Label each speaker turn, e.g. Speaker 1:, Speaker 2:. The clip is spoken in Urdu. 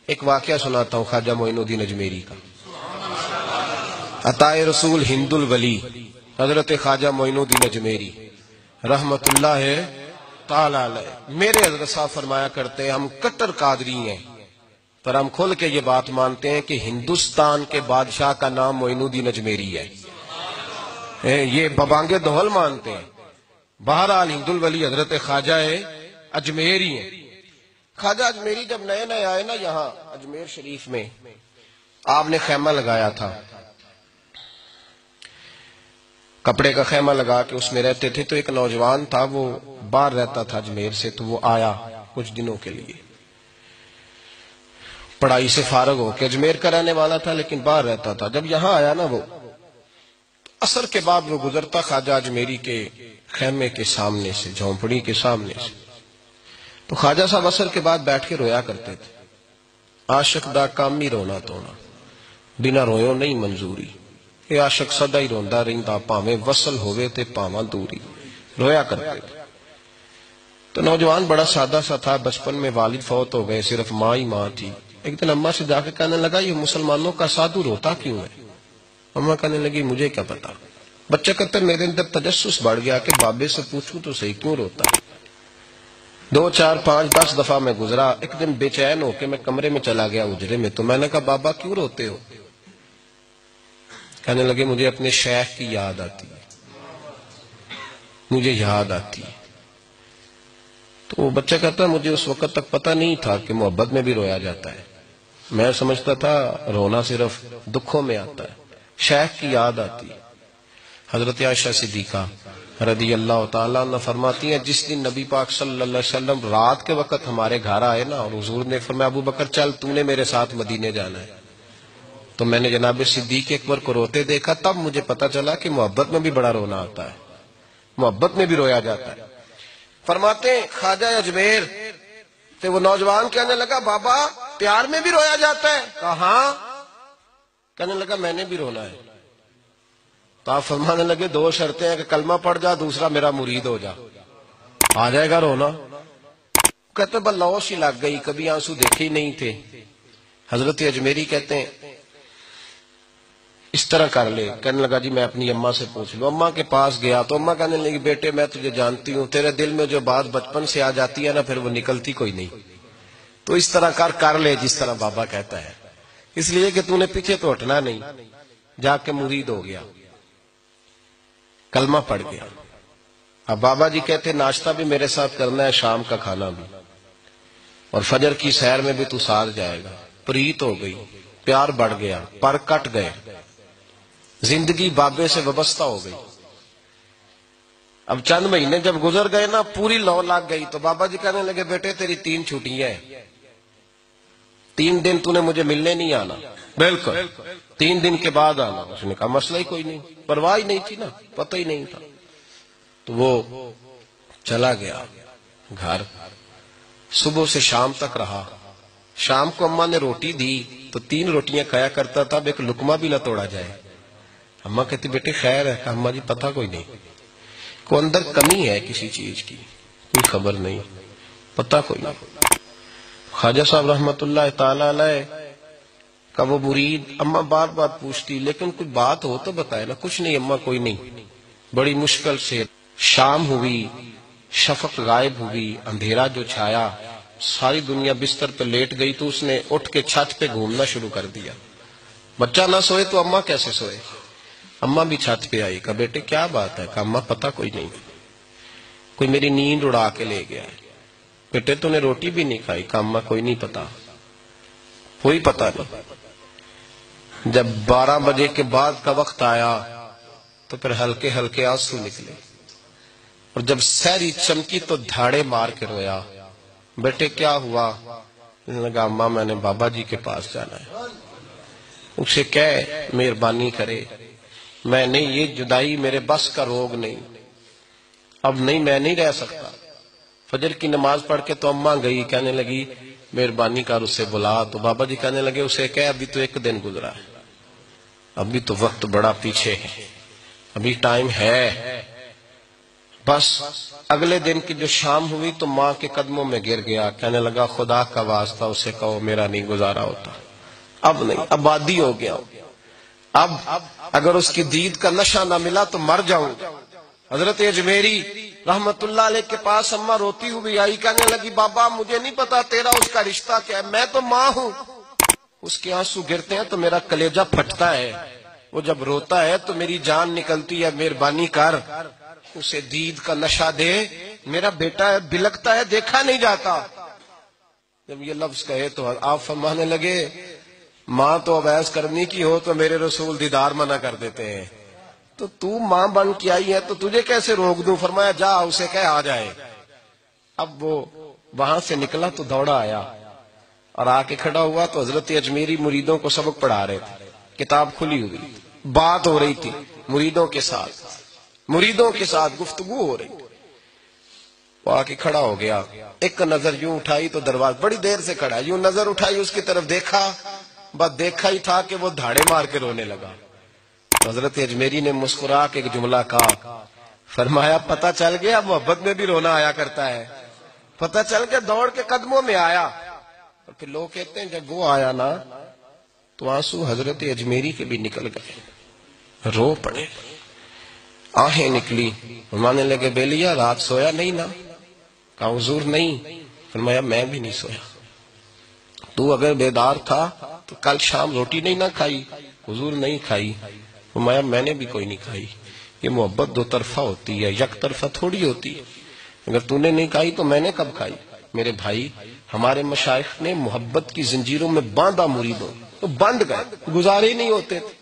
Speaker 1: ایک واقعہ سناتا ہوں خواجہ معین الدین اجمیری کا. عطائے رسول ہند الولی حضرت خواجہ معین الدین اجمیری رحمت اللہ تعالی علیہ. میرے حضرت صاحب فرمایا کرتے ہیں ہم کٹر قادری ہیں، پر ہم کھل کے یہ بات مانتے ہیں کہ ہندوستان کے بادشاہ کا نام معین الدین اجمیری ہے. یہ ببانگے دہل مانتے ہیں. بہرحال ہند الولی حضرت خواجہ اجمیری ہیں. خواجہ اجمیری جب نئے نئے آئے نا یہاں اجمیر شریف میں، آپ نے خیمہ لگایا تھا، کپڑے کا خیمہ لگا کے اس میں رہتے تھے. تو ایک نوجوان تھا، وہ باہر رہتا تھا اجمیر سے، تو وہ آیا کچھ دنوں کے لیے. پڑھائی سے فارغ ہو کے اجمیر کا رہنے والا تھا لیکن باہر رہتا تھا. جب یہاں آیا نا وہ عصر کے بعد وہ گزرتا خواجہ اجمیری کے خیمے کے سامنے سے، جھونپڑی کے سامنے سے، تو خواجہ صاحب عصر کے بعد بیٹھ کے رویا کرتے تھے. عاشق دا کامی رونا تونا، بنا رویوں نہیں منظوری. یہ عاشق سدا ہی روندا رہندا، پاویں وصل ہوئے تے پاواں دوری. رویا کرتے تھے. تو نوجوان بڑا سادہ سا تھا، بچپن میں والد فوت ہو گئے، صرف ماں ہی ماں تھی. ایک دن اماں سے جا کے کہنے لگا یہ مسلمانوں کا سادھو روتا کیوں ہے؟ اماں کہنے لگی مجھے کیا پتا. بچہ کہتا میرے اندر تجسس بڑھ گیا کہ بابے سے پوچھوں تو صحیح کیوں روتا ہے. 2 4 5 10 دفعہ میں گزرا. ایک دن بے چین ہو کے میں کمرے میں چلا گیا اجرے میں. تو میں نے کہا بابا کیوں روتے ہو؟ کہنے لگے مجھے اپنے شیخ کی یاد آتی ہے، مجھے یاد آتی ہے. تو وہ بچہ کہتا مجھے اس وقت تک پتہ نہیں تھا کہ محبت میں بھی رویا جاتا ہے. میں سمجھتا تھا رونا صرف دکھوں میں آتا ہے. شیخ کی یاد آتی ہے. حضرت عائشہ صدیقہ رضی اللہ تعالیٰ عنہ فرماتی ہیں جس دن نبی پاک صلی اللہ علیہ وسلم رات کے وقت ہمارے گھر آئے نا، اور حضور نے فرمایا ابو بکر چل تو نے میرے ساتھ مدینے جانا ہے، تو میں نے جناب صدیق اکبر کو روتے دیکھا. تب مجھے پتا چلا کہ محبت میں بھی بڑا رونا آتا ہے، محبت میں بھی رویا جاتا ہے. فرماتے ہیں خواجہ اجمیر تو وہ نوجوان کہنے لگا بابا پیار میں بھی رویا جاتا ہے؟ کہا ہاں. کہنے لگا میں نے بھی رونا ہے. تو آپ فرمانے لگے 2 شرطیں ہیں کہ کلمہ پڑھ جا، دوسرا میرا مرید ہو جا، آ جائے گا رونا. کہتے بس لوش ہی لگ گئی، کبھی آنسو دیکھے ہی نہیں تھے. حضرت اجمیری کہتے ہیں اس طرح کر لے. کہنے لگا جی میں اپنی اماں سے پوچھ لوں. اماں کے پاس گیا تو اماں کہنے لگی بیٹے میں تجھے جانتی ہوں، تیرے دل میں جو بات بچپن سے آ جاتی ہے نا پھر وہ نکلتی کوئی نہیں. تو اس طرح کر لے جس طرح بابا کہتا ہے، اس لیے کہ تو نے پیچھے تو ہٹنا نہیں. جا کے مرید ہو گیا، کلمہ پڑھ گیا. اب بابا جی کہتے ناشتہ بھی میرے ساتھ کرنا ہے، شام کا کھانا بھی، اور فجر کی سیر میں بھی تو ساتھ جائے گا. پریت ہو گئی، پیار بڑھ گیا، پر کٹ گئے، زندگی بابے سے وابستہ ہو گئی. اب چند مہینے جب گزر گئے نا پوری لو لگ گئی. تو بابا جی کہنے لگے بیٹے تیری 3 چھٹیاں ہیں، 3 دن تو نے مجھے ملنے نہیں آنا. بالکل 3 دن کے بعد آنا. اس نے کہا مسئلہ ہی کوئی نہیں، پرواہ ہی نہیں تھی نا، پتہ ہی نہیں تھا. تو وہ چلا گیا گھر، صبح سے شام تک رہا. شام کو اماں نے روٹی دی تو 3 روٹیاں کھایا کرتا تھا، اب ایک لقمہ بھی نہ توڑا جائے. اماں کہتی بیٹے خیر ہے؟ کہ اماں جی پتہ کوئی نہیں، کو اندر کمی ہے کسی چیز کی، کوئی خبر نہیں، پتہ کوئی نہیں. خواجہ صاحب رحمت اللہ تعالی علیہ کا وہ مرید اماں بار بار پوچھتی لیکن کوئی بات ہو تو بتائے نا. کچھ نہیں اماں کوئی نہیں. بڑی مشکل سے شام ہوئی، شفق غائب ہوئی، اندھیرا جو چھایا، ساری دنیا بستر پہ لیٹ گئی. تو اس نے اٹھ کے چھت پہ گھومنا شروع کر دیا. بچہ نہ سوئے تو اماں کیسے سوئے؟ اماں بھی چھت پہ آئی. کہا بیٹے کیا بات ہے؟ کہا اماں پتہ کوئی نہیں، کوئی میری نیند اڑا کے لے گیا ہے. بیٹے تو نے روٹی بھی نہیں کھائی؟ کہا اماں کوئی نہیں پتا، کوئی پتہ نہیں. جب 12 بجے کے بعد کا وقت آیا تو پھر ہلکے ہلکے آنسو نکلے، اور جب سحری چمکی تو دھاڑے مار کے رویا. بیٹے کیا ہوا؟ لگا اماں میں نے بابا جی کے پاس جانا ہے، اسے کہے مہربانی کرے، میں نہیں، یہ جدائی میرے بس کا روگ نہیں، اب نہیں میں نہیں رہ سکتا. فجر کی نماز پڑھ کے تو اماں گئی، کہنے لگی مہربانی کر اسے بلا. تو بابا جی کہنے لگے اسے کہے ابھی تو 1 دن گزرا ہے، ابھی تو وقت بڑا پیچھے ہے، ابھی ٹائم ہے. بس اگلے دن کی جو شام ہوئی تو ماں کے قدموں میں گر گیا، کہنے لگا خدا کا واسطہ اسے کہو میرا نہیں گزارا ہوتا، اب نہیں، آبادی ہو گیا، اب اگر اس کی دید کا نشہ نہ ملا تو مر جاؤں۔ حضرت اجمیری رحمت اللہ علیہ کے پاس اماں روتی ہوئی آئی، کہنے لگی بابا مجھے نہیں پتا تیرا اس کا رشتہ کیا ہے، میں تو ماں ہوں۔ اس کے آنسو گرتے ہیں تو میرا کلیجہ پھٹتا ہے، وہ جب روتا ہے تو میری جان نکلتی ہے، مہربانی کر اسے دید کا نشہ دے، میرا بیٹا ہے بلکتا ہے دیکھا نہیں جاتا۔ جب یہ لفظ کہے تو آپ فرمانے لگے ماں تو عویس کرنی کی ہو تو میرے رسول دیدار منع کر دیتے ہیں، تو ماں بن کے آئی ہے تو تجھے کیسے روک دوں؟ فرمایا جا اسے کہہ آ جائے۔ اب وہ وہاں سے نکلا تو دوڑا آیا اور آ کے کھڑا ہوا تو حضرت اجمیری مریدوں کو سبق پڑھا رہے تھے، کتاب کھلی ہوئی، بات ہو رہی تھی مریدوں کے ساتھ گفتگو ہو رہی۔ وہ آ کے کھڑا ہو گیا، ایک نظر یوں اٹھائی تو دروازہ، بڑی دیر سے کھڑا، یوں نظر اٹھائی اس کی طرف دیکھا، بس دیکھا ہی تھا کہ وہ دھاڑے مار کے رونے لگا۔ حضرت اجمیری نے مسکرا کے ایک جملہ کہا، فرمایا پتہ چل گیا محبت میں بھی رونا آیا کرتا ہے، پتہ چل کے دوڑ کے قدموں میں آیا۔ اور پھر لوگ کہتے ہیں جب وہ آیا نا تو آنسو حضرت اجمیری کے بھی نکل گئے، رو پڑے، آہیں نکلی، فرمانے لگے بیلیا رات سویا نہیں نا؟ کہا حضور نہیں۔ فرمایا میں بھی نہیں سویا، تو اگر بیدار تھا تو کل شام روٹی نہیں نہ کھائی؟ حضور نہیں کھائی۔ فرمایا میں نے بھی کوئی نہیں کھائی۔ یہ محبت دو طرفہ ہوتی ہے، یک طرفہ تھوڑی ہوتی ہے، اگر تو نے نہیں کھائی تو میں نے کب کھائی؟ میرے بھائی ہمارے مشائخ نے محبت کی زنجیروں میں باندھا مریدوں، تو بند گئے، گزارے ہی نہیں ہوتے تھے۔